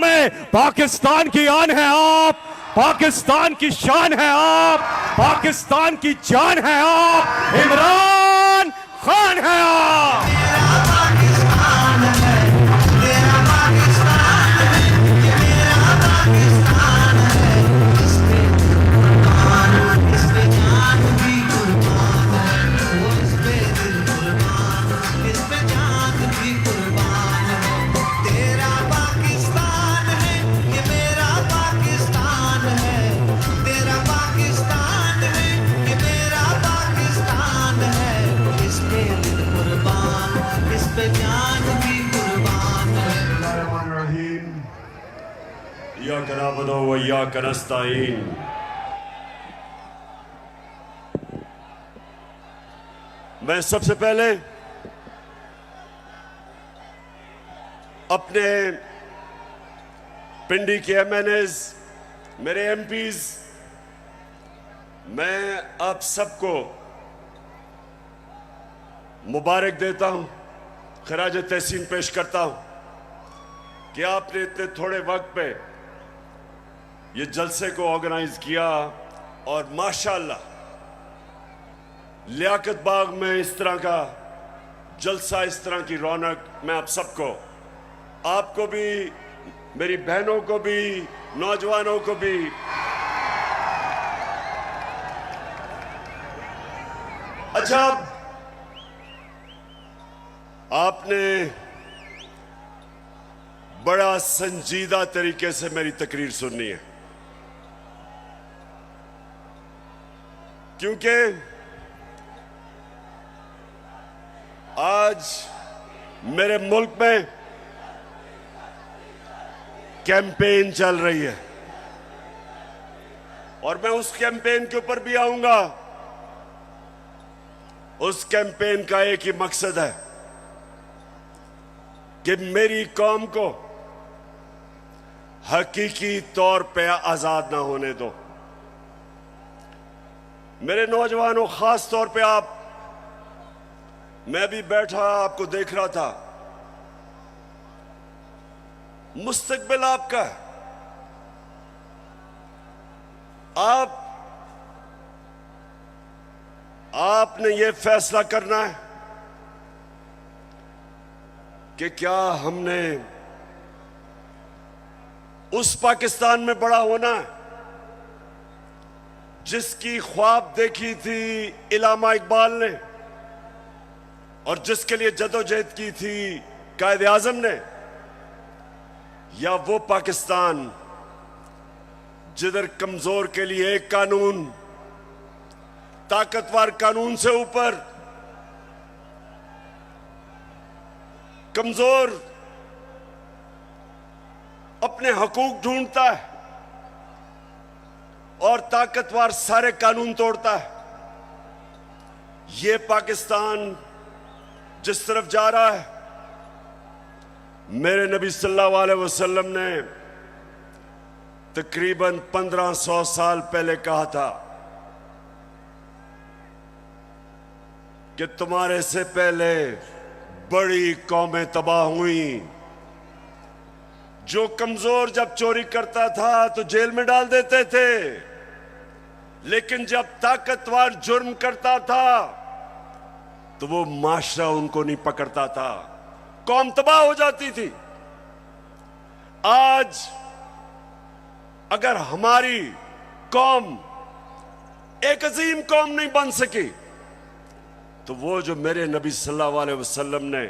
में पाकिस्तान की आन है आप, पाकिस्तान की शान है आप, पाकिस्तान की जान है आप, इमरान खान है आप। मैं सबसे पहले अपने पिंडी के एमएनएस, मेरे एमपीज, मैं आप सबको मुबारक देता हूं, खराज तहसीन पेश करता हूं कि आपने इतने थोड़े वक्त पे ये जलसे को ऑर्गेनाइज किया और माशाअल्लाह लियाकत बाग में इस तरह का जलसा, इस तरह की रौनक, मैं आप सबको, आपको भी, मेरी बहनों को भी, नौजवानों को भी अच्छा, आपने बड़ा संजीदा तरीके से मेरी तकरीर सुननी है, क्योंकि आज मेरे मुल्क में कैंपेन चल रही है और मैं उस कैंपेन के ऊपर भी आऊंगा। उस कैंपेन का एक ही मकसद है कि मेरी कौम को हकीकी तौर पे आजाद ना होने दो। मेरे नौजवानों, खास तौर पे आप, मैं भी बैठा आपको देख रहा था, मुस्तकबिल आपका है। आपने ये फैसला करना है कि क्या हमने उस पाकिस्तान में बड़ा होना है जिसकी ख्वाब देखी थी इल्लामा इकबाल ने और जिसके लिए जदोजहद की थी कायदे आजम ने, या वो पाकिस्तान जिधर कमजोर के लिए एक कानून, ताकतवर कानून से ऊपर कमजोर अपने हकूक ढूंढता है और ताकतवर सारे कानून तोड़ता है। ये पाकिस्तान जिस तरफ जा रहा है, मेरे नबी सल्लल्लाहु अलैहि वसल्लम ने तकरीबन 1500 साल पहले कहा था कि तुम्हारे से पहले बड़ी कौमें तबाह हुई। जो कमजोर जब चोरी करता था तो जेल में डाल देते थे, लेकिन जब ताकतवर जुर्म करता था तो वो माशरा उनको नहीं पकड़ता था, कौम तबाह हो जाती थी। आज अगर हमारी कौम एक अजीम कौम नहीं बन सकी तो वो जो मेरे नबी सल्लल्लाहु अलैहि वसल्लम ने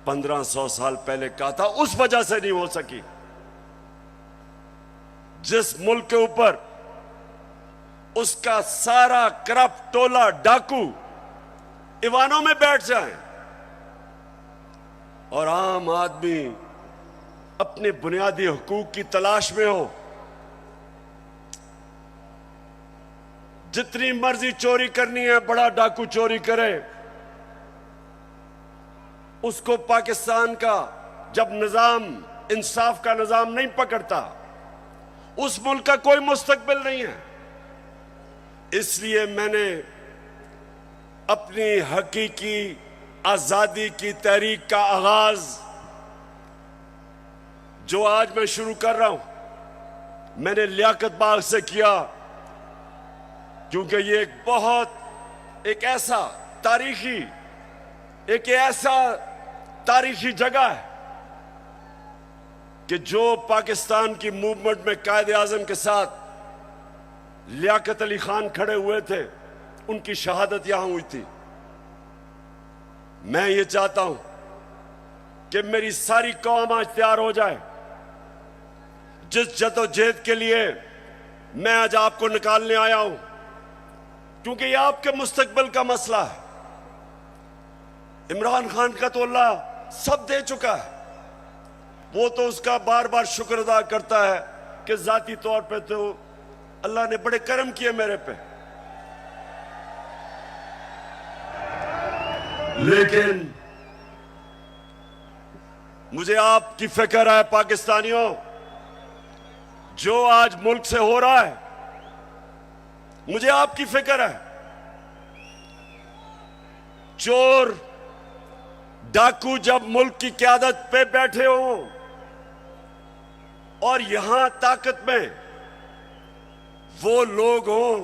1500 साल पहले कहा था, उस वजह से नहीं हो सकी। जिस मुल्क के ऊपर उसका सारा करप्ट टोला डाकू ईवानों में बैठ जाए और आम आदमी अपने बुनियादी हुकूक की तलाश में हो, जितनी मर्जी चोरी करनी है बड़ा डाकू चोरी करे, उसको पाकिस्तान का जब निजाम, इंसाफ का निजाम नहीं पकड़ता, उस मुल्क का कोई मुस्तकबिल नहीं है। इसलिए मैंने अपनी हकीकी आजादी की तहरीक का आगाज जो आज मैं शुरू कर रहा हूं मैंने लियाकत बाग से किया, क्योंकि ये एक ऐसा तारीखी जगह है कि जो पाकिस्तान की मूवमेंट में कायद आजम के साथ लियाकत अली खान खड़े हुए थे, उनकी शहादत यहां हुई थी। मैं ये चाहता हूं कि मेरी सारी कौम आज तैयार हो जाए। जिस जदोजहद के लिए मैं आज आपको निकालने आया हूं, क्योंकि ये आपके मुस्तकबिल का मसला है। इमरान खान का तो अल्लाह सब दे चुका है, वो तो उसका बार बार शुक्र अदा करता है कि जाती तौर पे तो अल्लाह ने बड़े करम किए मेरे पे। लेकिन मुझे आपकी फिक्र है पाकिस्तानियों, जो आज मुल्क से हो रहा है, मुझे आपकी फिक्र है। चोर डाकू जब मुल्क की क़यादत पे बैठे हों और यहां ताकत में वो लोग हों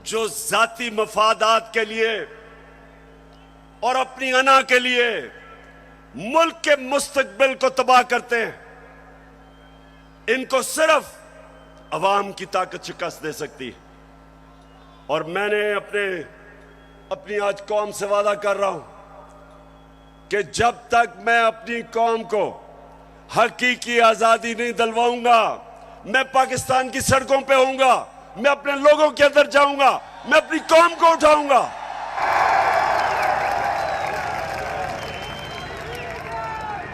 जो जाती मफादात के लिए और अपनी अना के लिए मुल्क के मुस्तकबिल को तबाह करते हैं, इनको सिर्फ अवाम की ताकत शिकस्त दे सकती है। और मैंने अपनी आज कौम से वादा कर रहा हूं कि जब तक मैं अपनी कौम को हकीकी आजादी नहीं दिलवाऊंगा, मैं पाकिस्तान की सड़कों पे होऊंगा, मैं अपने लोगों के अंदर जाऊंगा, मैं अपनी कौम को उठाऊंगा।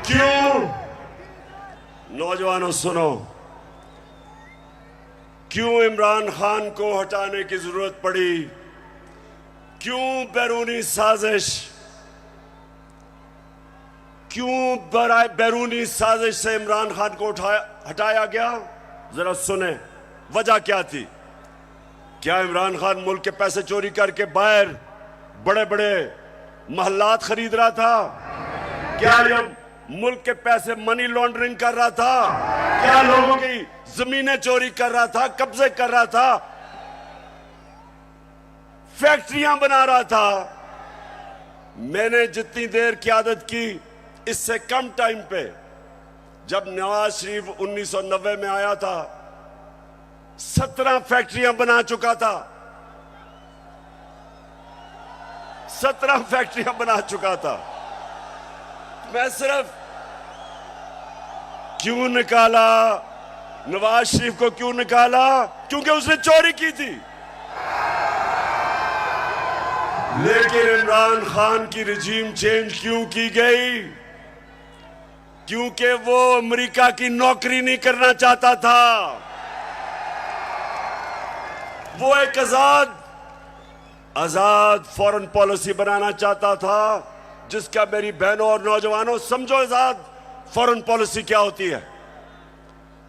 क्यों? नौजवानों सुनो, क्यों इमरान खान को हटाने की जरूरत पड़ी? क्यों बैरूनी साजिश? क्यों बैरूनी साजिश से इमरान खान को हटाया गया? जरा सुने वजह क्या थी। क्या इमरान खान मुल्क के पैसे चोरी करके बाहर बड़े बड़े महल्लात खरीद रहा था? क्या ये मुल्क के पैसे मनी लॉन्ड्रिंग कर रहा था? क्या लोगों की जमीनें चोरी कर रहा था, कब्जे कर रहा था, फैक्ट्रियां बना रहा था? मैंने जितनी देर क़यादत की, इससे कम टाइम पे, जब नवाज शरीफ 1990 में आया था, 17 फैक्ट्रियां बना चुका था। 17 फैक्ट्रियां बना चुका था। मैं सिर्फ क्यों निकाला नवाज शरीफ को? क्यों निकाला? क्योंकि उसने चोरी की थी। लेकिन इमरान खान की रिजीम चेंज क्यों की गई? क्योंकि वो अमेरिका की नौकरी नहीं करना चाहता था। वो एक आजाद फॉरेन पॉलिसी बनाना चाहता था, जिसका मेरी बहनों और नौजवानों समझो आजाद फॉरेन पॉलिसी क्या होती है।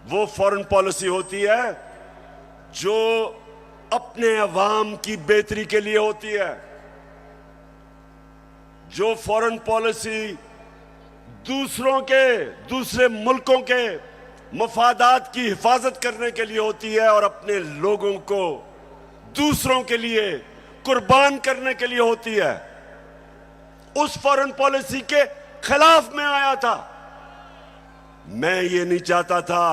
वो फॉरेन पॉलिसी होती है जो अपने अवाम की बेहतरी के लिए होती है। जो फॉरेन पॉलिसी दूसरे मुल्कों के मफादात की हिफाजत करने के लिए होती है और अपने लोगों को दूसरों के लिए कुर्बान करने के लिए होती है, उस फॉरेन पॉलिसी के खिलाफ मैं आया था। मैं ये नहीं चाहता था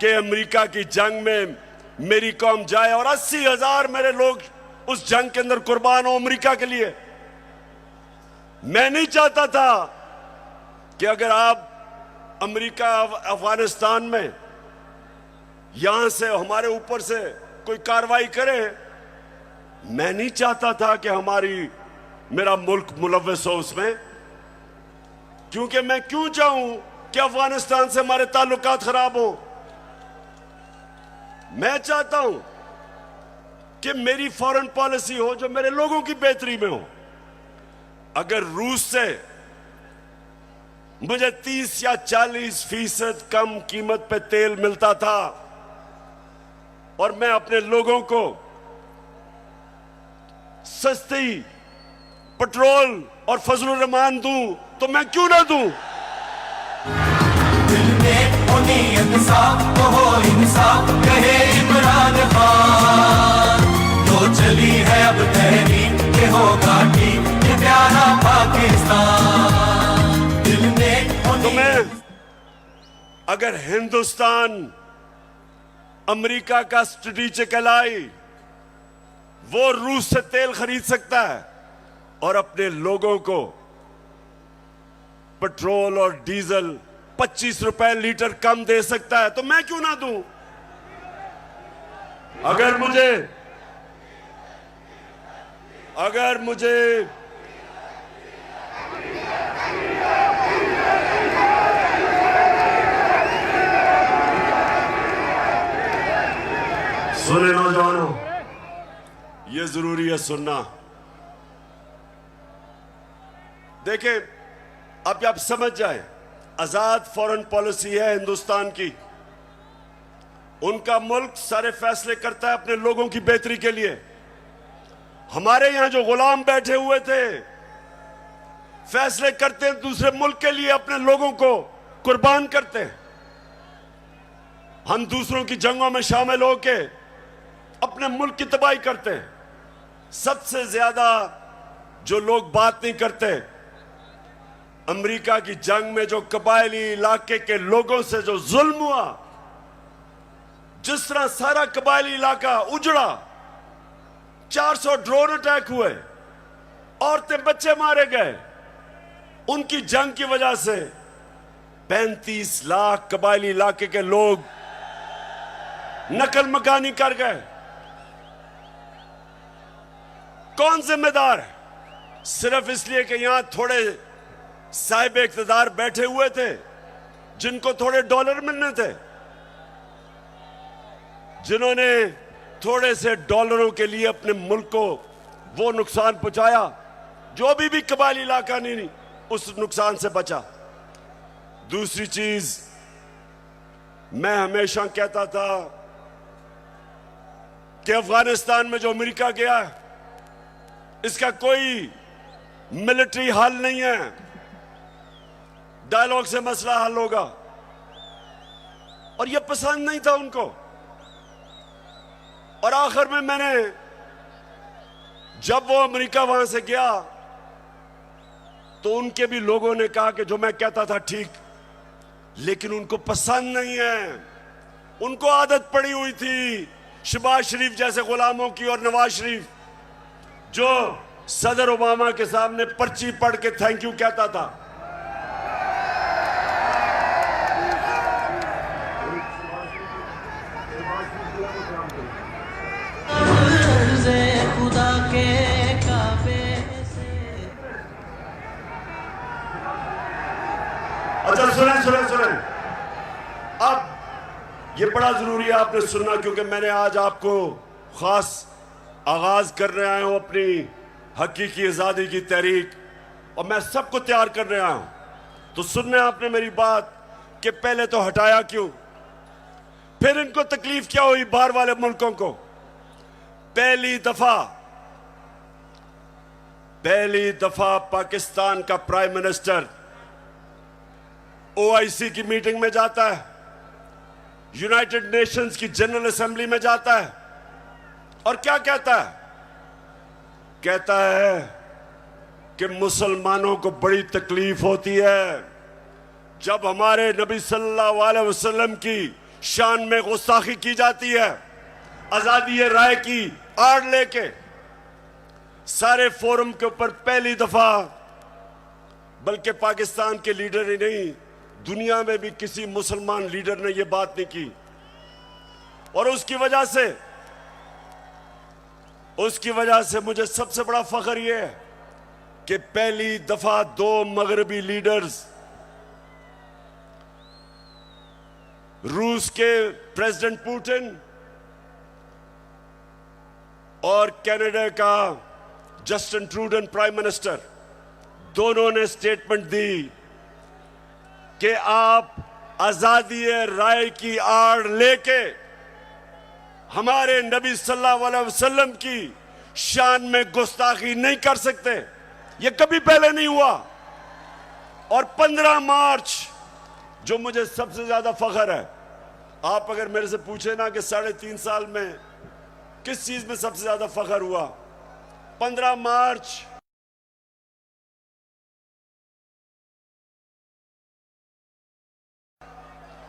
कि अमेरिका की जंग में मेरी कौम जाए और 80,000 मेरे लोग उस जंग के अंदर कुर्बान हो अमेरिका के लिए। मैं नहीं चाहता था कि अगर आप अमेरिका अफगानिस्तान में यहां से हमारे ऊपर से कोई कार्रवाई करे, मैं नहीं चाहता था कि मेरा मुल्क मुलव्वस हो उसमें। क्योंकि मैं क्यों चाहूं कि अफगानिस्तान से हमारे ताल्लुकात खराब हो? मैं चाहता हूं कि मेरी फॉरेन पॉलिसी हो जो मेरे लोगों की बेहतरी में हो। अगर रूस से मुझे 30 या 40% कम कीमत पे तेल मिलता था और मैं अपने लोगों को सस्ती पेट्रोल और फजलुर रहमान दूं, तो मैं क्यों ना दूं? दिल में हो नीयत साफ, तो हो इंसाफ, कहे इमरान खान। तो चली है अब तहरीक के होगा ठीक, ये प्यारा पाकिस्तान। दिल में हो तुम्हें अगर हिंदुस्तान अमेरिका का स्ट्रेटेजिक एलाई, वो रूस से तेल खरीद सकता है और अपने लोगों को पेट्रोल और डीजल 25 रुपए लीटर कम दे सकता है, तो मैं क्यों ना दूं? अगर मुझे सुने नौजवानों, ये जरूरी है सुनना। देखें, अब आप समझ जाए, आजाद फॉरेन पॉलिसी है हिंदुस्तान की। उनका मुल्क सारे फैसले करता है अपने लोगों की बेहतरी के लिए। हमारे यहां जो गुलाम बैठे हुए थे, फैसले करते हैं दूसरे मुल्क के लिए, अपने लोगों को कुर्बान करते हैं। हम दूसरों की जंगों में शामिल होके अपने मुल्क की तबाही करते हैं। सबसे ज्यादा जो लोग बात नहीं करते, अमेरिका की जंग में जो कबायली इलाके के लोगों से जो जुल्म हुआ, जिस तरह सारा कबायली इलाका उजड़ा, 400 ड्रोन अटैक हुए, औरतें बच्चे मारे गए, उनकी जंग की वजह से 35 लाख कबायली इलाके के लोग नकल मकानी कर गए। कौन जिम्मेदार है? सिर्फ इसलिए कि यहां थोड़े साहिब इख्तिदार बैठे हुए थे जिनको थोड़े डॉलर मिलने थे, जिन्होंने थोड़े से डॉलरों के लिए अपने मुल्क को वो नुकसान पहुंचाया जो अभी भी कबायली इलाका नहीं उस नुकसान से बचा। दूसरी चीज, मैं हमेशा कहता था कि अफगानिस्तान में जो अमेरिका गया है, इसका कोई मिलिट्री हल नहीं है, डायलॉग से मसला हल होगा। और यह पसंद नहीं था उनको। और आखिर में मैंने, जब वो अमेरिका वहां से गया, तो उनके भी लोगों ने कहा कि जो मैं कहता था ठीक, लेकिन उनको पसंद नहीं है। उनको आदत पड़ी हुई थी शहबाज शरीफ जैसे गुलामों की, और नवाज शरीफ जो सदर ओबामा के सामने पर्ची पढ़ के थैंक यू कहता था। खुदा के काबे से। अच्छा सुने, अब ये बड़ा जरूरी है आपने सुनना, क्योंकि मैंने आज आपको खास आगाज करने आया हूं अपनी हकीकी आजादी की तहरीक, और मैं सबको तैयार करने आया हूं। तो सुनने आपने मेरी बात कि पहले तो हटाया क्यों, फिर इनको तकलीफ क्या हुई बाहर वाले मुल्कों को। पहली दफा पाकिस्तान का प्राइम मिनिस्टर OIC की मीटिंग में जाता है, यूनाइटेड नेशंस की जनरल असेंबली में जाता है, और क्या कहता है? कहता है कि मुसलमानों को बड़ी तकलीफ होती है जब हमारे नबी सल्लल्लाहु अलैहि वसल्लम की शान में गुस्ताखी की जाती है। आजादी राय की आड़ लेके सारे फोरम के ऊपर पहली दफा, बल्कि पाकिस्तान के लीडर ही नहीं, दुनिया में भी किसी मुसलमान लीडर ने यह बात नहीं की। और उसकी वजह से मुझे सबसे बड़ा फख्र यह है कि पहली दफा 2 मगरबी लीडर्स, रूस के प्रेसिडेंट पुतिन और कनाडा का जस्टिन ट्रूडो प्राइम मिनिस्टर, दोनों ने स्टेटमेंट दी कि आप आजादी राय की आड़ लेके हमारे नबी सल्लल्लाहु अलैहि वसल्लम की शान में गुस्ताखी नहीं कर सकते। यह कभी पहले नहीं हुआ। और 15 मार्च जो मुझे सबसे ज्यादा फख्र है, आप अगर मेरे से पूछे ना कि 3.5 साल में किस चीज में सबसे ज्यादा फख्र हुआ, 15 मार्च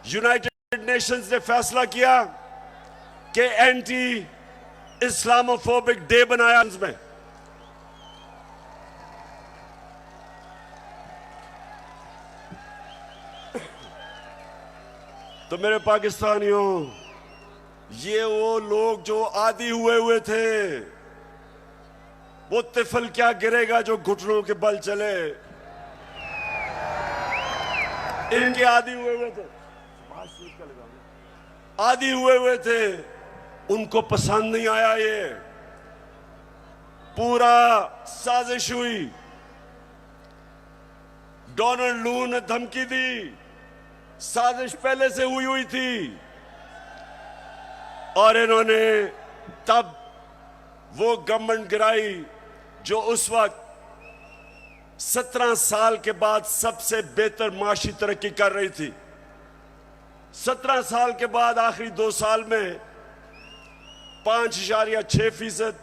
यूनाइटेड नेशंस ने फैसला किया कि एंटी इस्लामोफोबिक डे बनाया में। तो मेरे पाकिस्तानियों, ये वो लोग जो आदी हुए थे, वो तिफल क्या गिरेगा जो घुटनों के बल चले, इनके आदी हुए थे, आदी हुए थे, उनको पसंद नहीं आया। ये पूरा साजिश हुई, डोनाल्ड लू ने धमकी दी, साजिश पहले से हुई थी, और इन्होंने तब वो गवर्नमेंट गिराई जो उस वक्त 17 साल के बाद सबसे बेहतर माशी तरक्की कर रही थी। 17 साल के बाद आखिरी 2 साल में 5.6%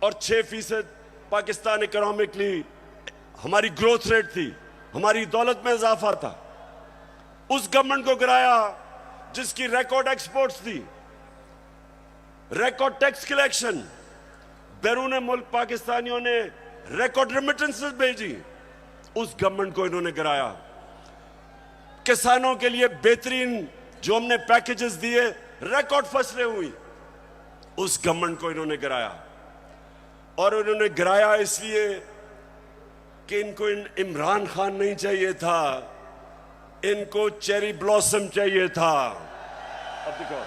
और 6% पाकिस्तान इकोनॉमिकली हमारी ग्रोथ रेट थी, हमारी दौलत में इजाफा था। उस गवर्नमेंट को गिराया जिसकी रिकॉर्ड एक्सपोर्ट्स थी, रिकॉर्ड टैक्स कलेक्शन, बैरून मुल्क पाकिस्तानियों ने रिकॉर्ड रेमिटेंसेस भेजी, उस गवर्नमेंट को इन्होंने गिराया। किसानों के लिए बेहतरीन जो हमने पैकेजेस दिए, रिकॉर्ड फसलें हुई, उस गवर्नमेंट को इन्होंने गिराया। और उन्होंने गिराया इसलिए कि इनको इमरान खान नहीं चाहिए था, इनको चेरी ब्लॉसम चाहिए था। अब देखो,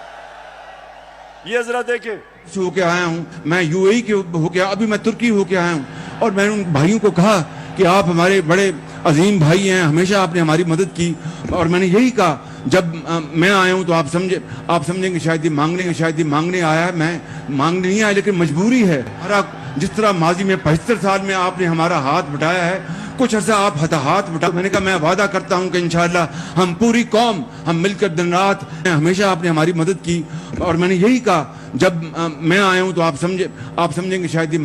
ये जरा देखें, होके आया हूँ मैं, यूएई के होके, अभी मैं तुर्की होके आया हूँ, और मैंने उन भाइयों को कहा कि आप हमारे बड़े अजीम भाई हैं, हमेशा आपने हमारी मदद की। और मैंने यही कहा, जब मैं आया हूँ तो आप समझेंगे शायद ये मांगने आया है, मैं मांगने नहीं आया, लेकिन मजबूरी है। हमारा जिस तरह माजी में 75 साल में आपने हमारा हाथ बटाया है, कुछ अर्सा आप हाथ बटा। मैंने कहा मैं वादा करता हूं कि इंशाअल्लाह हम पूरी कौम, हम मिलकर दिन रात, हमेशा आपने हमारी मदद की। और मैंने यही कहा, जब मैं आया हूं तो आप समझेंगे शायद ये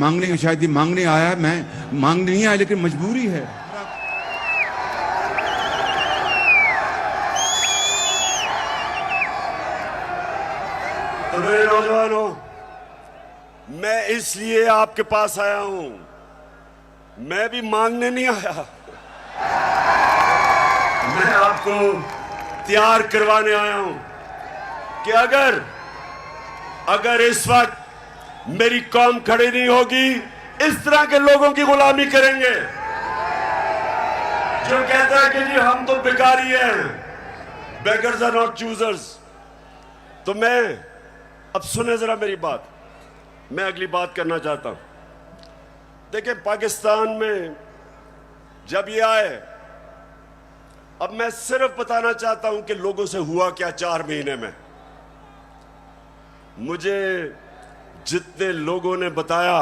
मांगने आया है, मैं मांगने नहीं आया, लेकिन मजबूरी है। तो मेरे नौजवानों, मैं इसलिए आपके पास आया हूं, मैं भी मांगने नहीं आया, मैं आपको तैयार करवाने आया हूं कि अगर इस वक्त मेरी कौम खड़ी नहीं होगी, इस तरह के लोगों की गुलामी करेंगे जो कहता है कि जी हम तो भिखारी हैं, बेगर्स आर नॉट चूजर्स। तो मैं, अब सुने जरा मेरी बात, मैं अगली बात करना चाहता हूं। देखिए, पाकिस्तान में जब ये आए, अब मैं सिर्फ बताना चाहता हूं कि लोगों से हुआ क्या 4 महीने में। मुझे जितने लोगों ने बताया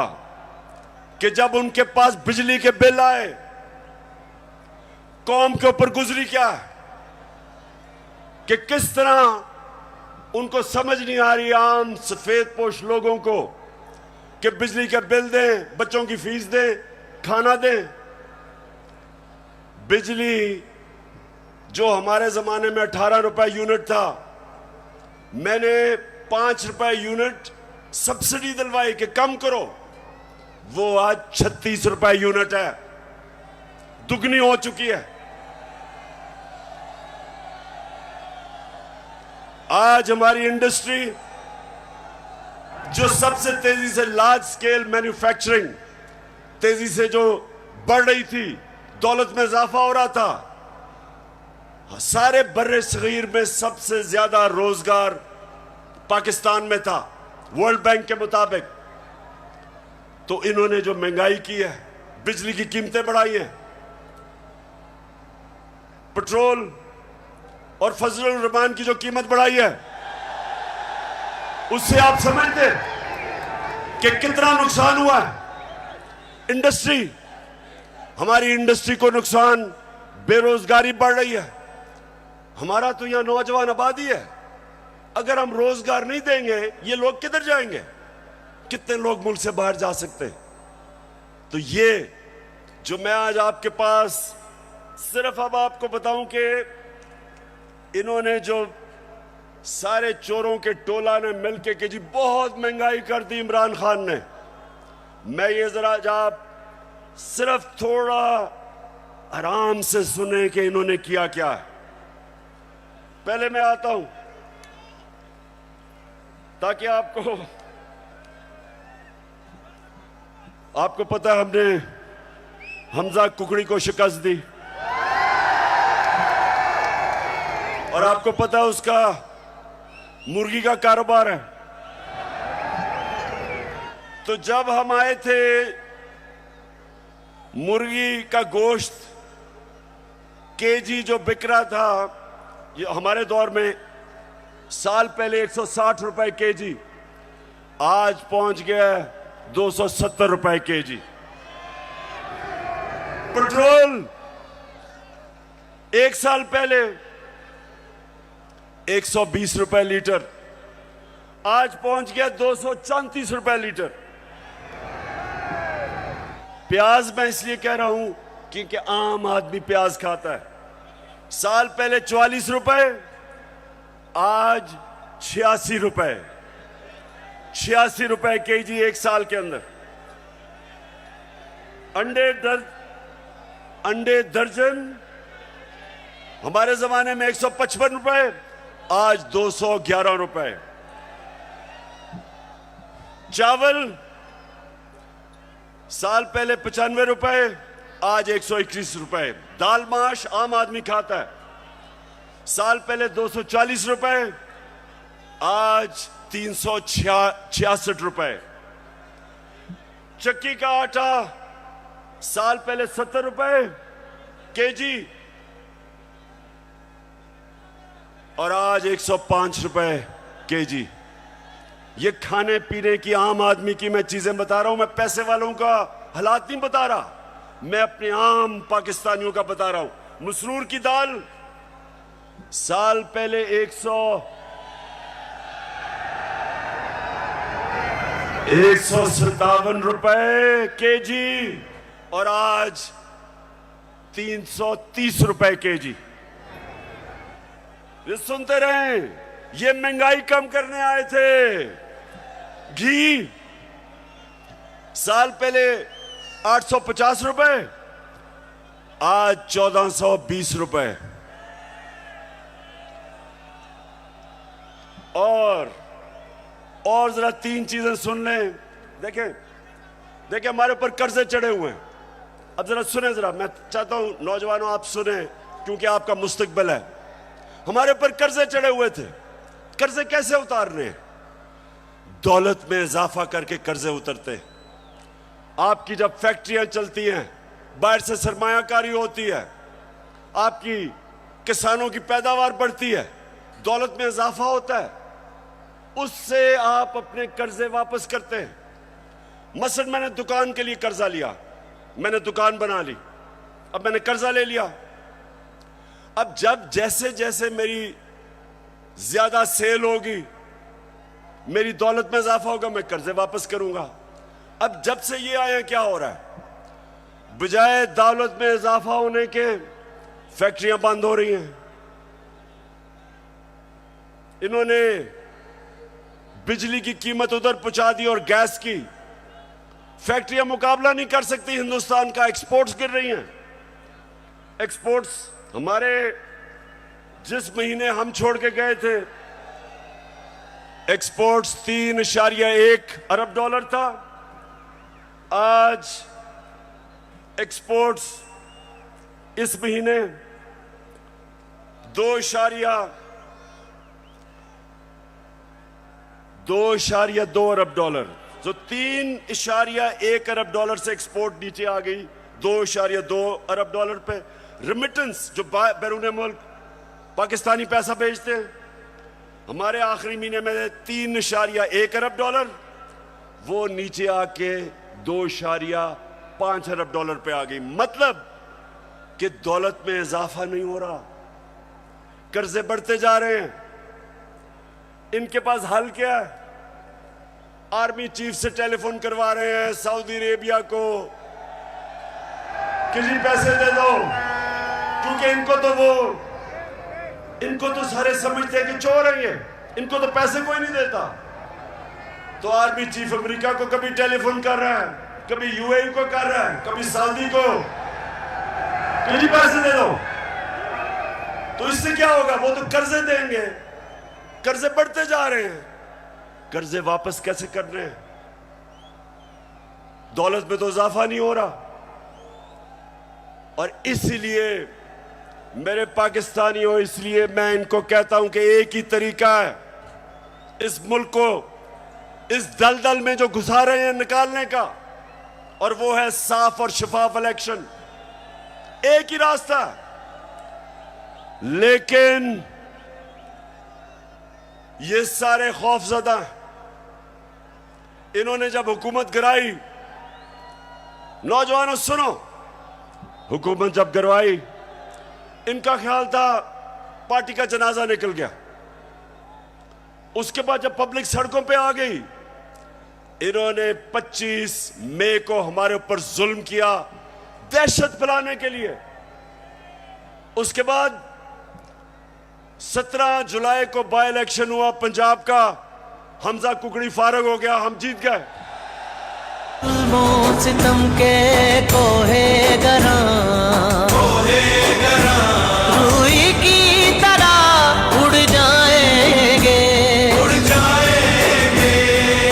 कि जब उनके पास बिजली के बिल आए, कौम के ऊपर गुजरी क्या, कि किस तरह उनको समझ नहीं आ रही, आम सफेद पोश लोगों को, कि बिजली का बिल दें, बच्चों की फीस दें, खाना दें। बिजली जो हमारे जमाने में 18 रुपए यूनिट था, मैंने 5 रुपए यूनिट सब्सिडी दिलवाई कि कम करो, वो आज 36 रुपए यूनिट है, दुगनी हो चुकी है। आज हमारी इंडस्ट्री जो सबसे तेजी से लार्ज स्केल मैन्युफैक्चरिंग तेजी से जो बढ़ रही थी, दौलत में इजाफा हो रहा था, सारे बर्रे सगीर में सबसे ज्यादा रोजगार पाकिस्तान में था वर्ल्ड बैंक के मुताबिक। तो इन्होंने जो महंगाई की है, बिजली की कीमतें बढ़ाई हैं, पेट्रोल और फजलुर रहमान की जो कीमत बढ़ाई है, उससे आप समझते कि कितना नुकसान हुआ है। हमारी इंडस्ट्री को नुकसान, बेरोजगारी बढ़ रही है। हमारा तो यहां नौजवान आबादी है, अगर हम रोजगार नहीं देंगे ये लोग किधर जाएंगे? कितने लोग मुल्क से बाहर जा सकते हैं? तो ये जो मैं आज आपके पास सिर्फ अब आपको बताऊं कि इन्होंने जो सारे चोरों के टोला ने मिलके कि जी बहुत महंगाई कर दी इमरान खान ने, मैं ये जरा आप सिर्फ थोड़ा आराम से सुने कि इन्होंने किया क्या है। पहले मैं आता हूं ताकि आपको पता है हमने हमजा कुकड़ी को शिकस्त दी और आपको पता है उसका मुर्गी का कारोबार है। तो जब हम आए थे मुर्गी का गोश्त केजी जो बिक रहा था, ये हमारे दौर में साल पहले 160 रुपए केजी, आज पहुंच गया 270 रुपए केजी। पेट्रोल एक साल पहले 120 रुपए लीटर, आज पहुंच गया 234 रुपए लीटर। प्याज मैं इसलिए कह रहा हूं क्योंकि आम आदमी प्याज खाता है। साल पहले 44 रुपए, आज 86 रुपए, 86 रुपए केजी एक साल के अंदर। अंडे दर्जन हमारे जमाने में 155 रुपए, आज 211 रुपए। चावल साल पहले 95 रुपए, आज 121 रुपए। दाल माश आम आदमी खाता है, साल पहले 240 रुपए, आज 366 रुपए। चक्की का आटा साल पहले 70 रुपए केजी और आज 105 रुपए केजी। ये खाने पीने की आम आदमी की मैं चीजें बता रहा हूं, मैं पैसे वालों का हालात नहीं बता रहा, मैं अपने आम पाकिस्तानियों का बता रहा हूं। मसरूर की दाल साल पहले 157 रुपए केजी और आज 330 रुपए केजी। ये सुनते रहे, ये महंगाई कम करने आए थे। घी साल पहले 850 रुपए, आज 1420 रुपए। और जरा तीन चीजें सुन लें। देखें हमारे ऊपर कर्जे चढ़े हुए हैं। अब जरा सुने, जरा मैं चाहता हूं नौजवानों आप सुने क्योंकि आपका मुस्तकबिल है। हमारे ऊपर कर्जे चढ़े हुए थे, कर्जे कैसे उतारने हैं? दौलत में इजाफा करके कर्जे उतरते। आपकी जब फैक्ट्रियां चलती हैं, बाहर से सरमायाकारी होती है, आपकी किसानों की पैदावार बढ़ती है, दौलत में इजाफा होता है, उससे आप अपने कर्जे वापस करते हैं। मसलन मैंने दुकान के लिए कर्जा लिया, मैंने दुकान बना ली, अब मैंने कर्जा ले लिया। अब जब जैसे जैसे मेरी ज्यादा सेल होगी, मेरी दौलत में इजाफा होगा, मैं कर्जे वापस करूंगा। अब जब से ये आया क्या हो रहा है? बजाय दौलत में इजाफा होने के फैक्ट्रियां बंद हो रही हैं। इन्होंने बिजली की कीमत उधर पहुंचा दी और गैस की। फैक्ट्रियां मुकाबला नहीं कर सकती हिंदुस्तान का, एक्सपोर्ट्स गिर रही हैं। एक्सपोर्ट्स हमारे जिस महीने हम छोड़ के गए थे, एक्सपोर्ट्स 3.1 अरब डॉलर था, आज एक्सपोर्ट्स इस महीने 2.2 अरब डॉलर, जो 3.1 अरब डॉलर से एक्सपोर्ट नीचे आ गई 2.2 अरब डॉलर पे। रिमिटेंस जो बैरून मुल्क पाकिस्तानी पैसा भेजते हैं, हमारे आखिरी महीने में 3.1 अरब डॉलर, वो नीचे आके 2.5 अरब डॉलर पे आ गई। मतलब कि दौलत में इजाफा नहीं हो रहा, कर्जे बढ़ते जा रहे हैं। इनके पास हल क्या है? आर्मी चीफ से टेलीफोन करवा रहे हैं सऊदी अरेबिया को कि जी पैसे दे दो, क्योंकि इनको तो सारे समझते हैं कि चोर है ये, इनको तो पैसे कोई नहीं देता। तो आर्मी चीफ अमेरिका को कभी टेलीफोन कर रहा है, कभी यूएई को कर रहा है, कभी सऊदी को कि जी पैसे दे दो। तो इससे क्या होगा? वो तो कर्जे देंगे, कर्जे बढ़ते जा रहे हैं। कर्जे वापस कैसे कर रहे हैं? दौलत में तो इजाफा नहीं हो रहा। और इसलिए मेरे पाकिस्तानियों, इसलिए मैं इनको कहता हूं कि एक ही तरीका है इस मुल्क को इस दलदल में जो घुसा रहे हैं निकालने का, और वो है साफ और शफाफ इलेक्शन। एक ही रास्ता है। लेकिन ये सारे खौफजदा, इन्होंने जब हुकूमत गिराई, नौजवानों सुनो, हुकूमत जब गिरवाई, इनका ख्याल था पार्टी का जनाजा निकल गया। उसके बाद जब पब्लिक सड़कों पे आ गई, इन्होंने 25 मई को हमारे ऊपर जुल्म किया दहशत फैलाने के लिए। उसके बाद 17 जुलाई को बाई इलेक्शन हुआ पंजाब का, हमजा कुकड़ी फारग हो गया, हम जीत गए। सितम के कोहे गरा रूई की तरह उड़ जाएंगे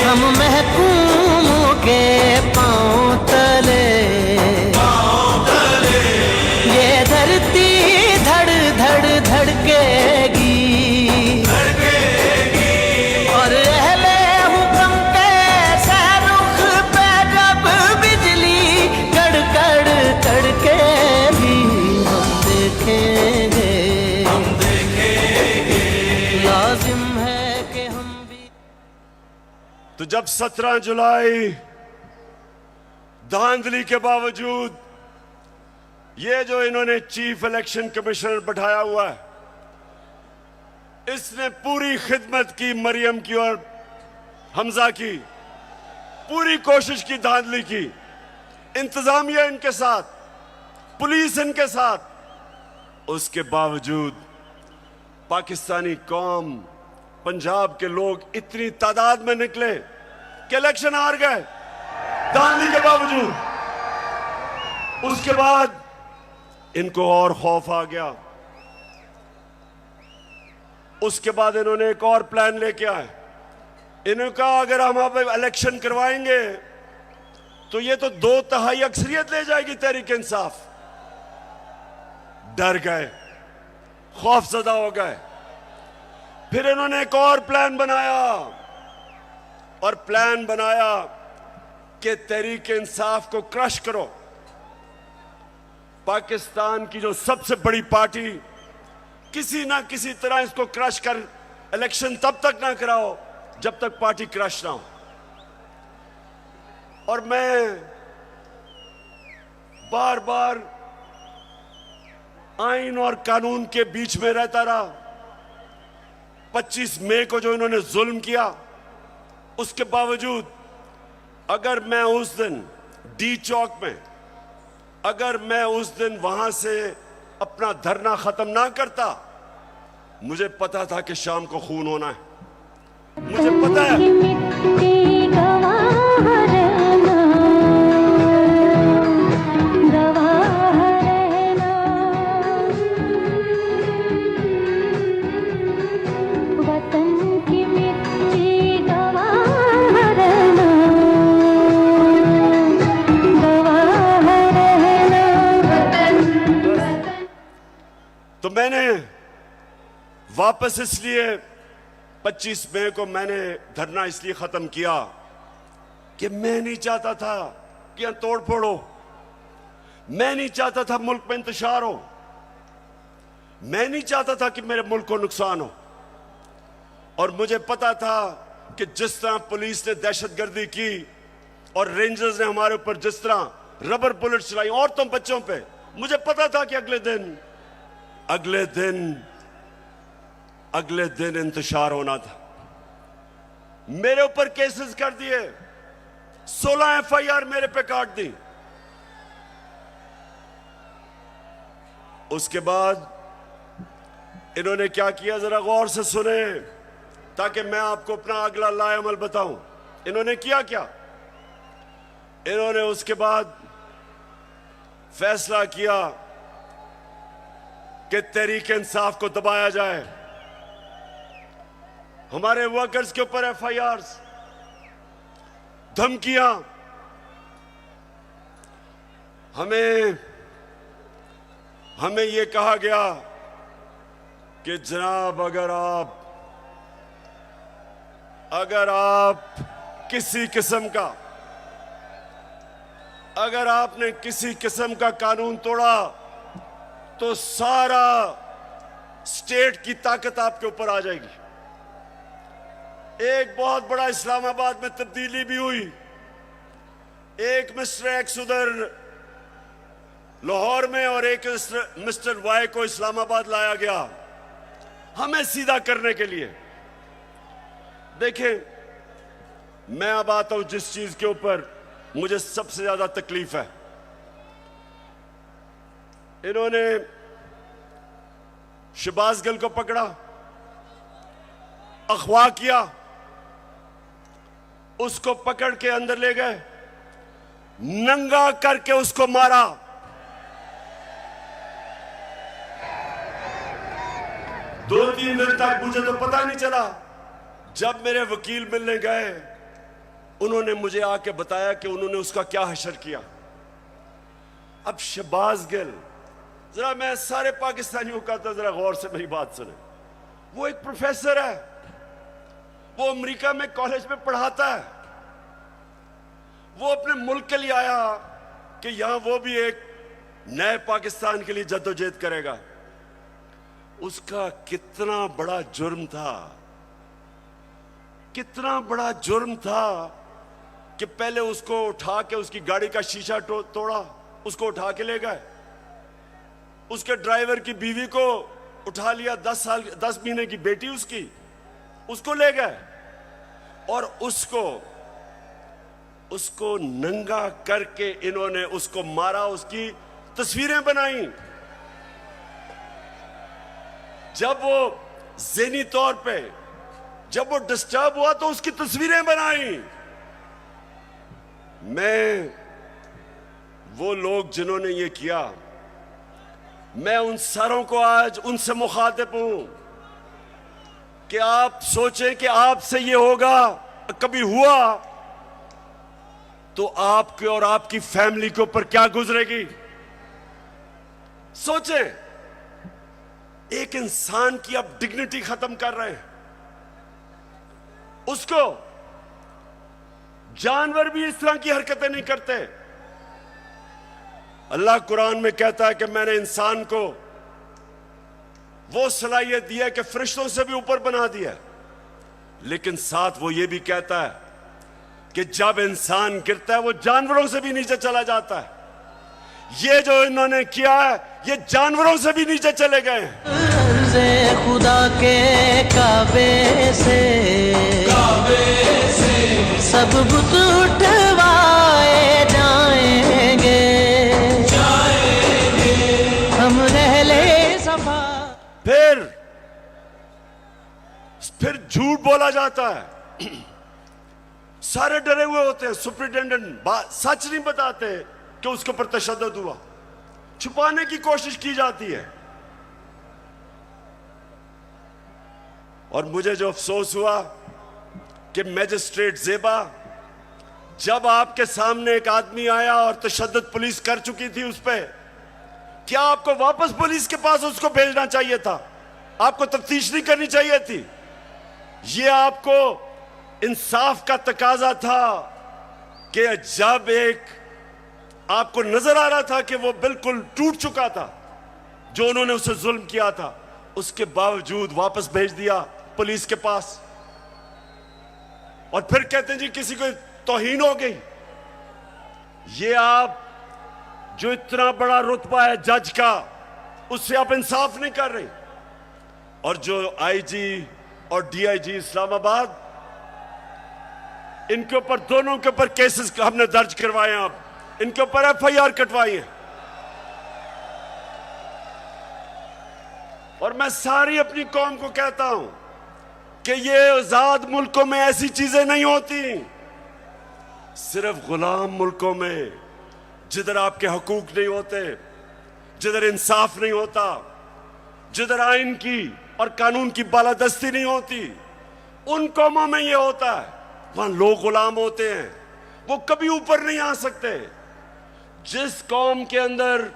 हम महकूमों के पांव तले। ये धरती धड़ धड़ धड़केगी और अहले हुक्म के सहरुख पे जब बिजली कड़कड़ कड़केगी हम देखेंगे लाजिम है कि हम भी। तो जब 17 जुलाई धांधली के बावजूद ये जो इन्होंने चीफ इलेक्शन कमिश्नर बैठाया हुआ है, इसने पूरी खिदमत की मरियम की और हमजा की, पूरी कोशिश की, धांधली की, इंतजामिया इनके साथ, पुलिस इनके साथ। उसके बावजूद पाकिस्तानी कौम, पंजाब के लोग इतनी तादाद में निकले कि इलेक्शन हार गए धांधली के बावजूद। उसके बाद इनको और खौफ आ गया। उसके बाद इन्होंने एक और प्लान लेके आए। इन्होंने कहा अगर हम अब इलेक्शन करवाएंगे तो ये तो 2/3 अक्सरियत ले जाएगी तहरीक इंसाफ। डर गए, खौफजदा हो गए। फिर इन्होंने एक और प्लान बनाया, और प्लान बनाया कि तहरीक इंसाफ को क्रश करो। पाकिस्तान की जो सबसे बड़ी पार्टी, किसी ना किसी तरह इसको क्रश कर इलेक्शन तब तक ना कराओ जब तक पार्टी क्रश ना हो। और मैं बार बार आइन और कानून के बीच में रहता रहा। 25 मई को जो इन्होंने जुल्म किया, उसके बावजूद अगर मैं उस दिन डी चौक में, अगर मैं उस दिन वहां से अपना धरना खत्म ना करता, मुझे पता था कि शाम को खून होना है। मुझे पता है तो मैंने वापस इसलिए 25 मई को मैंने धरना इसलिए खत्म किया कि मैं नहीं चाहता था कि यहां तोड़ फोड़ हो, मैं नहीं चाहता था मुल्क में इंतशार हो, मैं नहीं चाहता था कि मेरे मुल्क को नुकसान हो। और मुझे पता था कि जिस तरह पुलिस ने दहशतगर्दी की और रेंजर्स ने हमारे ऊपर जिस तरह रबर बुलेट चलाई औरतों बच्चों पे, मुझे पता था कि अगले दिन अगले दिन इंतशार होना था। मेरे ऊपर केसेस कर दिए, 16 FIR मेरे पे काट दी। उसके बाद इन्होंने क्या किया, जरा गौर से सुने ताकि मैं आपको अपना अगला लाएअमल बताऊं। इन्होंने किया क्या, इन्होंने उसके बाद फैसला किया कि तहरीक इंसाफ को दबाया जाए। हमारे वर्कर्स के ऊपर FIRs, धमकियां। हमें यह कहा गया कि जनाब अगर आप किसी किस्म का, अगर आपने किसी किस्म का कानून तोड़ा तो सारा स्टेट की ताकत आपके ऊपर आ जाएगी। एक बहुत बड़ा इस्लामाबाद में तब्दीली भी हुई। एक मिस्टर एक्स उधर लाहौर में और एक मिस्टर वाई को इस्लामाबाद लाया गया हमें सीधा करने के लिए। देखें, मैं अब आता हूं जिस चीज के ऊपर मुझे सबसे ज्यादा तकलीफ है। इन्होंने शहबाज गिल को पकड़ा, अगवा किया, उसको पकड़ के अंदर ले गए, नंगा करके उसको मारा। दो तीन दिन तक मुझे तो पता नहीं चला। जब मेरे वकील मिलने गए, उन्होंने मुझे आके बताया कि उन्होंने उसका क्या हशर किया। अब शहबाज गिल, जरा मैं सारे पाकिस्तानियों का तो जरा गौर से मेरी बात सुने। वो एक प्रोफेसर है, वो अमेरिका में कॉलेज में पढ़ाता है। वो अपने मुल्क के लिए आया कि यहां वो भी एक नए पाकिस्तान के लिए जद्दोजहद करेगा। उसका कितना बड़ा जुर्म था, कितना बड़ा जुर्म था कि पहले उसको उठा के उसकी गाड़ी का शीशा तोड़ा, उसको उठा के ले गए। उसके ड्राइवर की बीवी को उठा लिया, 10 महीने की बेटी उसको ले गए और उसको नंगा करके इन्होंने उसको मारा, उसकी तस्वीरें बनाई। जब वो ज़हनी तौर पे जब वो डिस्टर्ब हुआ तो उसकी तस्वीरें बनाई। मैं, वो लोग जिन्होंने ये किया, मैं उन सारों को आज उनसे मुखातिब हूं कि आप सोचें कि आपसे ये होगा, कभी हुआ तो आपके और आपकी फैमिली के ऊपर क्या गुजरेगी। सोचें, एक इंसान की आप डिग्निटी खत्म कर रहे हैं। उसको, जानवर भी इस तरह की हरकतें नहीं करते। अल्लाह कुरान में कहता है कि मैंने इंसान को वो सलाहियत दी है कि फरिश्तों से भी ऊपर बना दिया, लेकिन साथ वो ये भी कहता है कि जब इंसान गिरता है वो जानवरों से भी नीचे चला जाता है। ये जो इन्होंने किया है, ये जानवरों से भी नीचे चले गए हैं। खुदा के काबे से सब बुत उठवाए जाएंगे, हम रहले सफा। फिर झूठ बोला जाता है। सारे डरे हुए होते हैं। सुपरिटेंडेंट सच नहीं बताते कि उसके ऊपर तशद्दुद हुआ, छुपाने की कोशिश की जाती है। और मुझे जो अफसोस हुआ कि मैजिस्ट्रेट ज़ेबा, जब आपके सामने एक आदमी आया और तशद्दुद पुलिस कर चुकी थी उस पर, क्या आपको वापस पुलिस के पास उसको भेजना चाहिए था? आपको तफ्तीश नहीं करनी चाहिए थी? यह आपको इंसाफ का तकाजा था कि जब एक आपको नजर आ रहा था कि वो बिल्कुल टूट चुका था, जो उन्होंने उसे जुल्म किया था, उसके बावजूद वापस भेज दिया पुलिस के पास। और फिर कहते हैं जी किसी को तौहीन हो गई। ये आप, जो इतना बड़ा रुतबा है जज का, उससे आप इंसाफ नहीं कर रहे। और जो आईजी और डीआईजी इस्लामाबाद, इनके ऊपर, दोनों के ऊपर केसेस हमने दर्ज करवाए हैं, अब इनके ऊपर एफआईआर कटवाई है। और मैं सारी अपनी कौम को कहता हूं कि ये आजाद मुल्कों में ऐसी चीजें नहीं होती। सिर्फ गुलाम मुल्कों में, जिधर आपके हकूक नहीं होते, जिधर इंसाफ नहीं होता, जिधर आइन की और कानून की बालादस्ती नहीं होती, उन कौमों में ये होता है। वहां लोग गुलाम होते हैं, वो कभी ऊपर नहीं आ सकते। जिस कौम के अंदर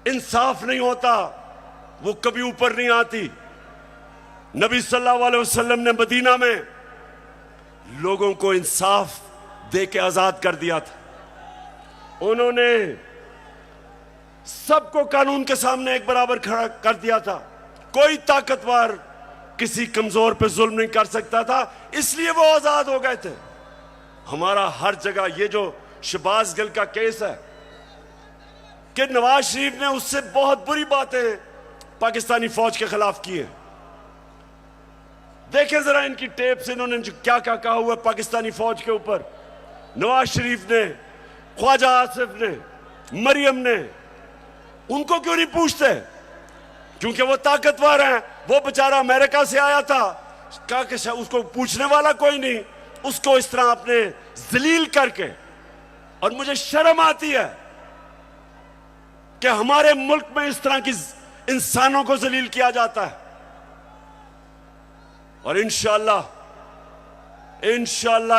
इंसाफ नहीं होता, वो कभी ऊपर नहीं आती। नबी सल्लल्लाहु अलैहि वसल्लम ने मदीना में लोगों को इंसाफ दे के आजाद कर दिया था। उन्होंने सबको कानून के सामने एक बराबर खड़ा कर दिया था। कोई ताकतवर किसी कमजोर पे जुल्म नहीं कर सकता था, इसलिए वो आजाद हो गए थे। हमारा हर जगह ये जो शहबाज गिल का केस है कि नवाज शरीफ ने उससे बहुत बुरी बातें पाकिस्तानी फौज के खिलाफ की है। देखें जरा इनकी टेप से इन्होंने जो क्या क्या कहा हुआ है पाकिस्तानी फौज के ऊपर। नवाज शरीफ ने, ख्वाजा आसिफ ने, मरियम ने, उनको क्यों नहीं पूछते? क्योंकि वो ताकतवर हैं। वो बेचारा अमेरिका से आया था, कहा कि उसको पूछने वाला कोई नहीं, उसको इस तरह आपने जलील करके। और मुझे शर्म आती है कि हमारे मुल्क में इस तरह की इंसानों को जलील किया जाता है। और इंशाअल्लाह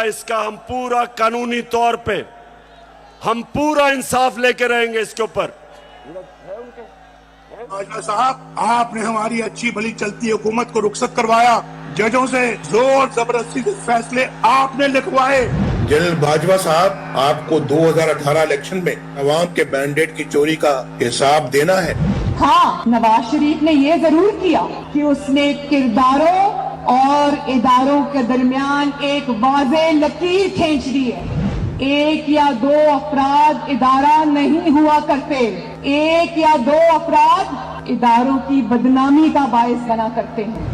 इसका हम पूरा कानूनी तौर पे हम पूरा इंसाफ लेके रहेंगे इसके ऊपर। बाजवा साहब, आपने हमारी अच्छी भली चलती हुकूमत को रुखसत करवाया, जजों से जोर जबरदस्ती से फैसले आपने लिखवाए। जनरल बाजवा साहब, आपको 2018 इलेक्शन में अवाम के मैंडेट की चोरी का हिसाब देना है। हाँ, नवाज शरीफ ने ये जरूर किया कि उसने किरदारों और इदारों के दरमियान एक वाज़ेह लकीर खींच दी है। एक या दो अफराद इदारा नहीं हुआ करते, एक या दो अफराद इदारों की बदनामी का बायस बना करते हैं।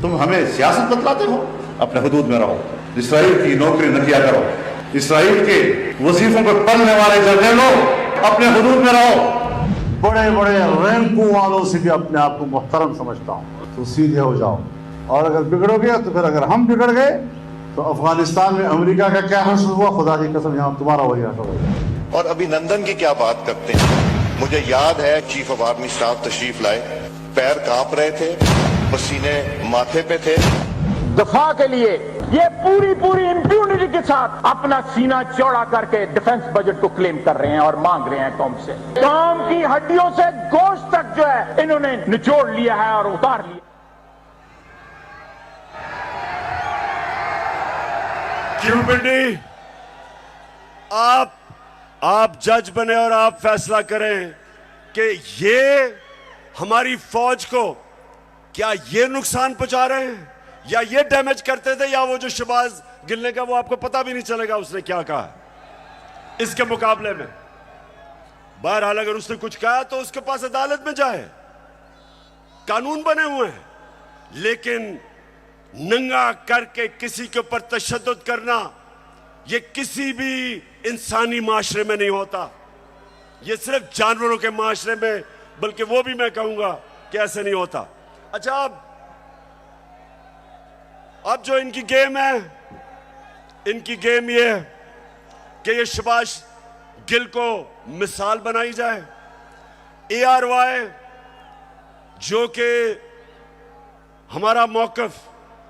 तुम हमें सियासत बतलाते हो, अपने हुदूद में रहो। इसराइल की नौकरी न किया करो। इसराइल के वजीफों पर पलने वाले जर्नलों, अपने हुदूद में रहो। बड़े बड़े रैंकों वालों से भी अपने आप को मुहतरम समझता हूँ, तो सीधे हो जाओ। और अगर बिगड़ोगे तो फिर अगर हम बिगड़ गए तो अफगानिस्तान में अमेरिका का क्या हश्र हुआ, खुदा की कसम यहाँ तुम्हारा वही हश्र होगा। और अभिनंदन की क्या बात करते हैं। मुझे याद है चीफ ऑफ आर्मी स्टाफ तशरीफ लाए, पैर कांप रहे थे, पसीने माथे पे थे। दफा के लिए ये पूरी इंप्यूनिटी के साथ अपना सीना चौड़ा करके डिफेंस बजट को क्लेम कर रहे हैं और मांग रहे हैं कौम से। कौम की हड्डियों से गोश्त तक जो है इन्होंने निचोड़ लिया है और उतार लिया। क्यों पिंडी, आप जज बने और आप फैसला करें कि ये हमारी फौज को क्या ये नुकसान पहुंचा रहे हैं या ये डैमेज करते थे, या वो जो शहबाज गिल का वो आपको पता भी नहीं चलेगा उसने क्या कहा इसके मुकाबले में। बहरहाल अगर उसने कुछ कहा तो उसके पास अदालत में जाए, कानून बने हुए हैं। लेकिन नंगा करके किसी के ऊपर तशद्दुद करना ये किसी भी इंसानी माशरे में नहीं होता। ये सिर्फ जानवरों के माशरे में, बल्कि वो भी मैं कहूंगा कि ऐसे नहीं होता। अच्छा, अब जो इनकी गेम है, इनकी गेम ये है कि ये शहबाज गिल को मिसाल बनाई जाए। ARY जो कि हमारा मौकफ,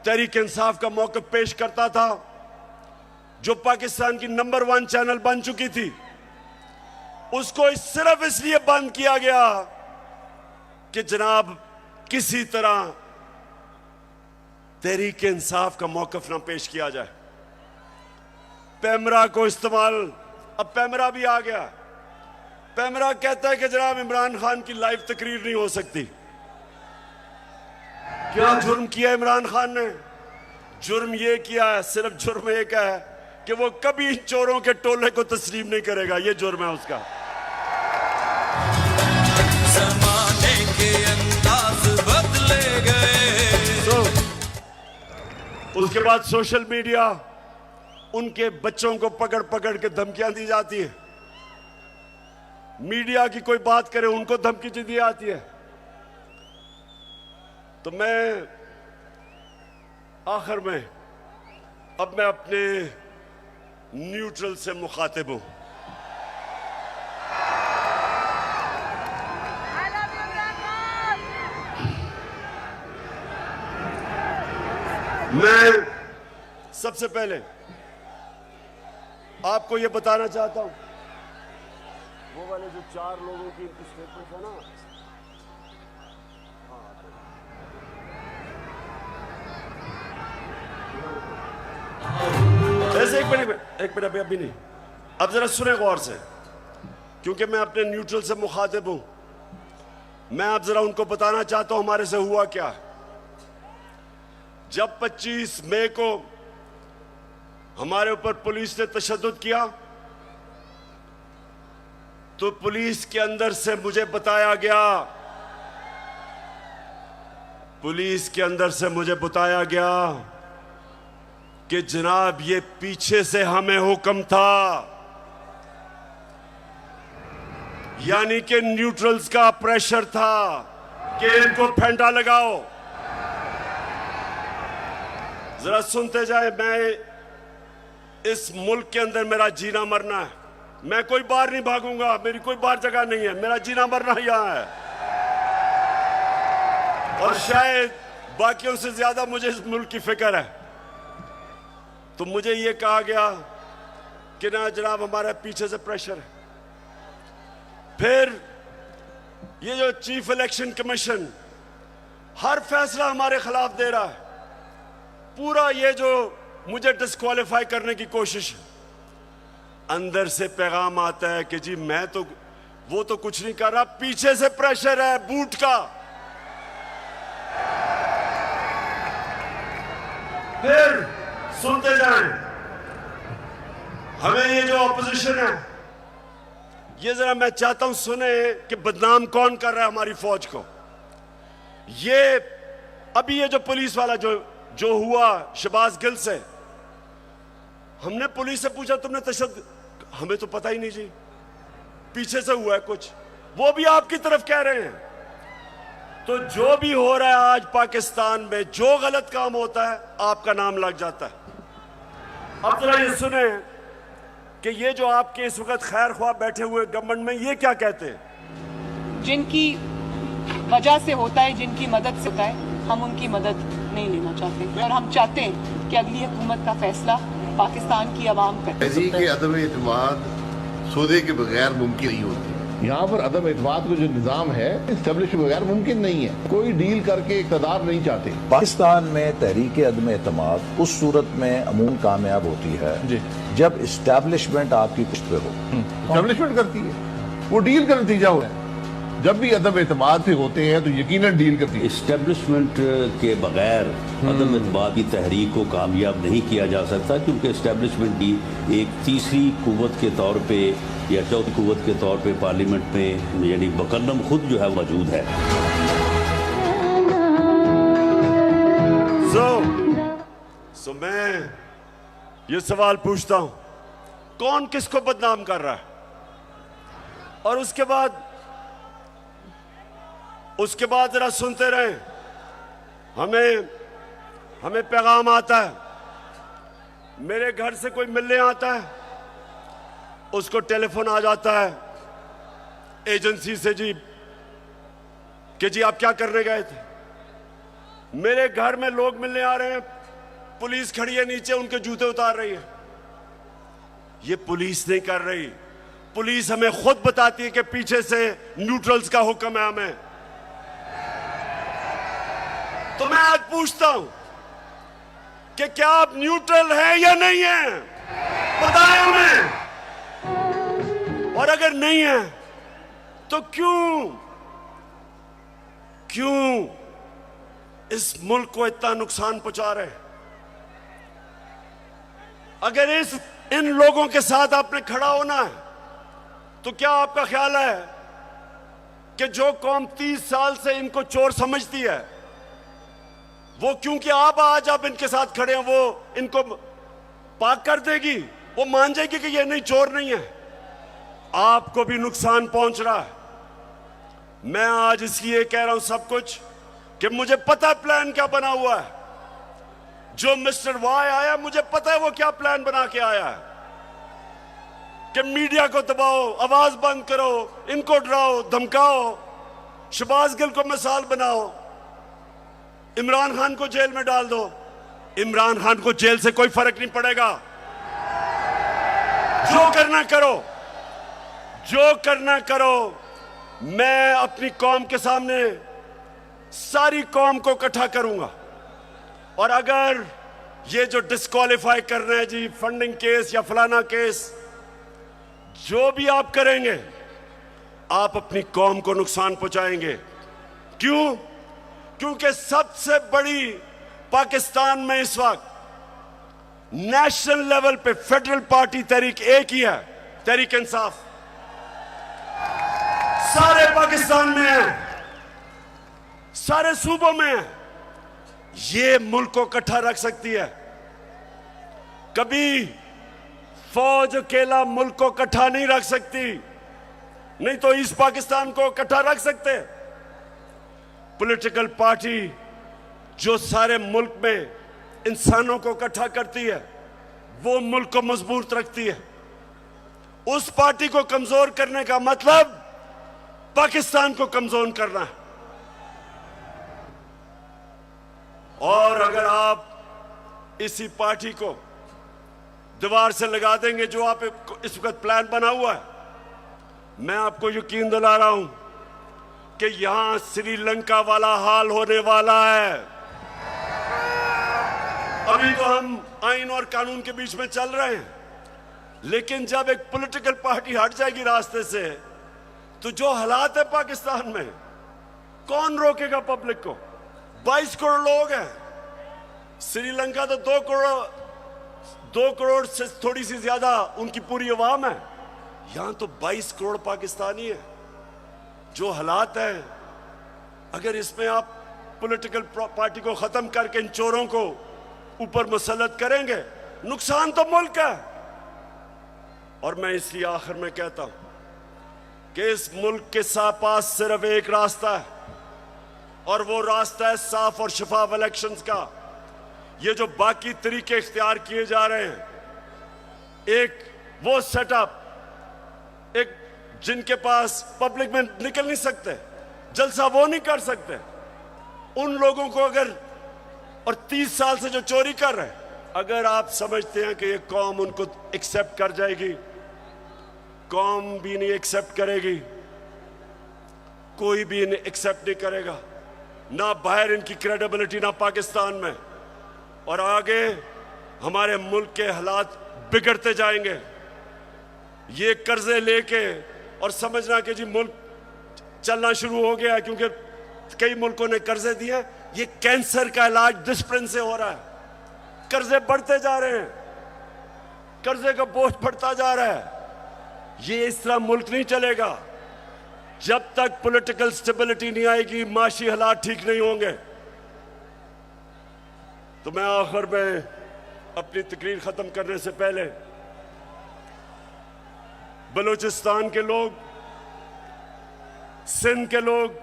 तहरीक इंसाफ का मौकफ पेश करता था, जो पाकिस्तान की नंबर 1 चैनल बन चुकी थी, उसको सिर्फ इसलिए बंद किया गया कि जनाब किसी तरह तहरीक इंसाफ का मौकफ ना पेश किया जाए। पैमरा को इस्तेमाल, अब पैमरा भी आ गया। पैमरा कहता है कि जनाब इमरान खान की लाइव तकरीर नहीं हो सकती। क्या जुर्म किया इमरान खान ने? जुर्म ये किया है, सिर्फ जुर्म एक है कि वो कभी इन चोरों के टोले को तस्लीम नहीं करेगा। ये जुर्म है उसका। जमाने के अंदाज बदले गए। उसके बाद सोशल मीडिया, उनके बच्चों को पकड़ पकड़ के धमकियां दी जाती है। मीडिया की कोई बात करे उनको धमकी दी जाती है। तो मैं आखिर में अब मैं अपने न्यूट्रल से मुखातिब हूं। मैं सबसे पहले आपको यह बताना चाहता हूं, वो वाले जो 4 लोगों की इनकी स्टेटमेंट है ना, ऐसे एक मिनट अभी नहीं, अब जरा सुने गौर से, क्योंकि मैं अपने न्यूट्रल से मुखातिब हूं। मैं अब जरा उनको बताना चाहता हूं हमारे से हुआ क्या। जब 25 मई को हमारे ऊपर पुलिस ने तशद्दुद किया तो पुलिस के अंदर से मुझे बताया गया कि जनाब ये पीछे से हमें हुक्म था, यानी कि न्यूट्रल्स का प्रेशर था कि इनको फेंटा लगाओ। जरा सुनते जाए, मैं इस मुल्क के अंदर मेरा जीना मरना है। मैं कोई बाहर नहीं भागूंगा, मेरी कोई बाहर जगह नहीं है, मेरा जीना मरना यहां है। और शायद बाकियों से ज्यादा मुझे इस मुल्क की फिक्र है। तो मुझे यह कहा गया कि ना जनाब हमारे पीछे से प्रेशर है। फिर ये जो चीफ इलेक्शन कमीशन हर फैसला हमारे खिलाफ दे रहा है, पूरा ये जो मुझे डिस्क्वालीफाई करने की कोशिश है, अंदर से पैगाम आता है कि जी मैं तो वो तो कुछ नहीं कर रहा, पीछे से प्रेशर है बूट का। फिर सुनते जाएं, हमें ये जो ऑपोजिशन है, ये जरा मैं चाहता हूं सुने कि बदनाम कौन कर रहा है हमारी फौज को। ये अभी ये जो पुलिस वाला जो हुआ शहबाज गिल से, हमने पुलिस से पूछा तुमने तशद्दुद, हमें तो पता ही नहीं जी, पीछे से हुआ है कुछ, वो भी आपकी तरफ कह रहे हैं। तो जो भी हो रहा है आज पाकिस्तान में, जो गलत काम होता है आपका नाम लग जाता है। अब जरा ये सुने कि ये जो आपके इस वक्त खैर ख्वाह बैठे हुए गवर्नमेंट में, ये क्या कहते हैं। जिनकी वजह से होता है, जिनकी मदद से होता है, हम उनकी मदद नहीं लेना चाहते और हम चाहते हैं कि अगली हुकूमत का फैसला पाकिस्तान की आवाम करे। तहरीक अदम एतमाद सौदे के बगैर मुमकिन नहीं होती। यहाँ पर अदम एतमाद का जो निज़ाम है इस्टेब्लिश के बगैर मुमकिन नहीं है। कोई डील करके इक़्तिदार नहीं चाहते। पाकिस्तान में तहरीक अदम एतमाद उस सूरत में अमूमन कामयाब होती है जी, जब इस्टेब्लिशमेंट आपकी पुष्ट पे हो। इस्टेब्लिशमेंट करती है, वो डील का नतीजा हो है। जब भी अदम एतमाद से होते हैं तो यकीनन डील करती है। इस्टेब्लिशमेंट के बगैर अदम एतमाद की तहरीक को कामयाब नहीं किया जा सकता, क्योंकि इस्टेब्लिशमेंट की एक तीसरी कुव्वत के तौर पे या चौथी कुव्वत के तौर पे पार्लियामेंट में यानी मुकर्रम खुद जो है मौजूद है। सो मैं ये सवाल पूछता हूं, कौन किसको बदनाम कर रहा है। और उसके बाद जरा सुनते रहे, हमें पैगाम आता है, मेरे घर से कोई मिलने आता है, उसको टेलीफोन आ जाता है एजेंसी से जी कि जी आप क्या करने गए थे। मेरे घर में लोग मिलने आ रहे हैं, पुलिस खड़ी है नीचे, उनके जूते उतार रही है। ये पुलिस नहीं कर रही, पुलिस हमें खुद बताती है कि पीछे से न्यूट्रल्स का हुक्म है हमें। तो मैं आज पूछता हूं कि क्या आप न्यूट्रल हैं या नहीं हैं, बताएं हमें। और अगर नहीं है तो क्यों इस मुल्क को इतना नुकसान पहुंचा रहे हैं। अगर इस इन लोगों के साथ आपने खड़ा होना है। तो क्या आपका ख्याल है कि जो कौम 30 साल से इनको चोर समझती है, वो क्योंकि आप आज आप इनके साथ खड़े हैं, वो इनको पाक कर देगी? वो मान जाएगी कि ये नहीं, चोर नहीं है। आपको भी नुकसान पहुंच रहा है। मैं आज इसलिए कह रहा हूं सब कुछ कि मुझे पता है प्लान क्या बना हुआ है। जो मिस्टर वाई आया, मुझे पता है वो क्या प्लान बना के आया है कि मीडिया को दबाओ, आवाज बंद करो, इनको डराओ धमकाओ, शहबाज गिल को मिसाल बनाओ, इमरान खान को जेल में डाल दो। इमरान खान को जेल से कोई फर्क नहीं पड़ेगा। जो करना करो, जो करना करो। मैं अपनी कौम के सामने सारी कौम को इकट्ठा करूंगा, और अगर ये जो डिस्क्वालीफाई कर रहे हैं जी, फंडिंग केस या फलाना केस, जो भी आप करेंगे, आप अपनी कौम को नुकसान पहुंचाएंगे। क्यों? क्योंकि सबसे बड़ी पाकिस्तान में इस वक्त नेशनल लेवल पे फेडरल पार्टी तहरीक एक ही है, तहरीक इंसाफ। सारे पाकिस्तान में है, सारे सूबों में है। ये मुल्क को इकट्ठा रख सकती है। कभी फौज अकेला मुल्क को इकट्ठा नहीं रख सकती, नहीं तो ईस्ट पाकिस्तान को इकट्ठा रख सकते। पॉलिटिकल पार्टी जो सारे मुल्क में इंसानों को इकट्ठा करती है, वो मुल्क को मजबूत रखती है। उस पार्टी को कमजोर करने का मतलब पाकिस्तान को कमजोर करना है। और अगर आप इसी पार्टी को दीवार से लगा देंगे, जो आप इस वक्त प्लान बना हुआ है, मैं आपको यकीन दिला रहा हूं कि यहां श्रीलंका वाला हाल होने वाला है। अभी तो हम आइन और कानून के बीच में चल रहे हैं, लेकिन जब एक पॉलिटिकल पार्टी हट जाएगी रास्ते से, तो जो हालात है पाकिस्तान में, कौन रोकेगा पब्लिक को? 22 करोड़ लोग हैं। श्रीलंका तो 2 करोड़ से थोड़ी सी ज्यादा उनकी पूरी आवाम है। यहां तो 22 करोड़ पाकिस्तानी है। जो हालात हैं, अगर इसमें आप पॉलिटिकल पार्टी को खत्म करके इन चोरों को ऊपर मुसल्लत करेंगे, नुकसान तो मुल्क है। और मैं इसलिए आखिर में कहता हूं कि इस मुल्क के पास सिर्फ एक रास्ता है, और वो रास्ता है साफ और शफाफ इलेक्शंस का। ये जो बाकी तरीके इख्तियार किए जा रहे हैं, एक वो सेटअप, एक जिनके पास पब्लिक में निकल नहीं सकते, जलसा वो नहीं कर सकते, उन लोगों को अगर, और 30 साल से जो चोरी कर रहे हैं, अगर आप समझते हैं कि ये कौम उनको एक्सेप्ट कर जाएगी, कौम भी नहीं एक्सेप्ट करेगी, कोई भी इन्हें एक्सेप्ट नहीं करेगा, ना बाहर इनकी क्रेडिबिलिटी, ना पाकिस्तान में। और आगे हमारे मुल्क के हालात बिगड़ते जाएंगे। ये कर्जे लेके और समझना कि जी मुल्क चलना शुरू हो गया, क्योंकि कई मुल्कों ने कर्जे दिए। ये कैंसर का इलाज डिस्प्रिन से हो रहा है। कर्जे बढ़ते जा रहे हैं, कर्जे का बोझ बढ़ता जा रहा है। ये इस तरह मुल्क नहीं चलेगा। जब तक पॉलिटिकल स्टेबिलिटी नहीं आएगी, माशी हालात ठीक नहीं होंगे। तो मैं आखिर में अपनी तकरीर खत्म करने से पहले बलूचिस्तान के लोग, सिंध के लोग,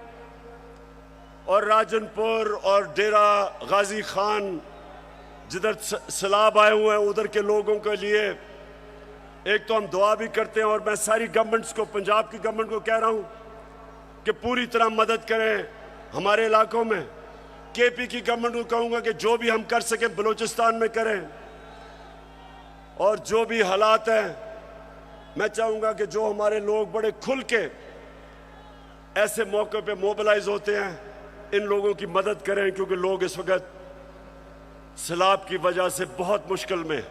और राजनपुर और डेरा गाजी खान जिधर सैलाब आए हुए हैं, उधर के लोगों के लिए एक तो हम दुआ भी करते हैं, और मैं सारी गवर्नमेंट्स को, पंजाब की गवर्नमेंट को कह रहा हूं कि पूरी तरह मदद करें हमारे इलाकों में। केपी की गवर्नमेंट को कहूंगा कि जो भी हम कर सकें बलूचिस्तान में करें, और जो भी हालात हैं, मैं चाहूंगा कि जो हमारे लोग बड़े खुल के ऐसे मौके पे मोबिलाइज होते हैं, इन लोगों की मदद करें, क्योंकि लोग इस वक्त सैलाब की वजह से बहुत मुश्किल में।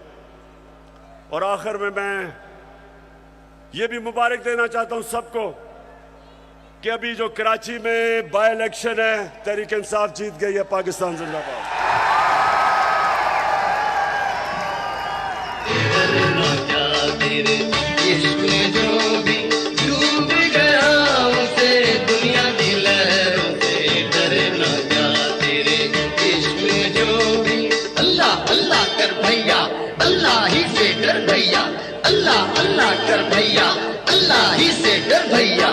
और आखिर में मैं ये भी मुबारक देना चाहता हूं सबको कि अभी जो कराची में बाय इलेक्शन है, तहरीक इंसाफ जीत गई है। पाकिस्तान जिंदाबाद। तेरे इश्क में जो भी डूब गया उसे दुनिया की लहरों से डर न जा तेरे इश्क में जो भी अल्लाह अल्लाह कर भैया अल्लाह ही से डर भैया अल्लाह अल्लाह कर भैया अल्लाह ही से डर भैया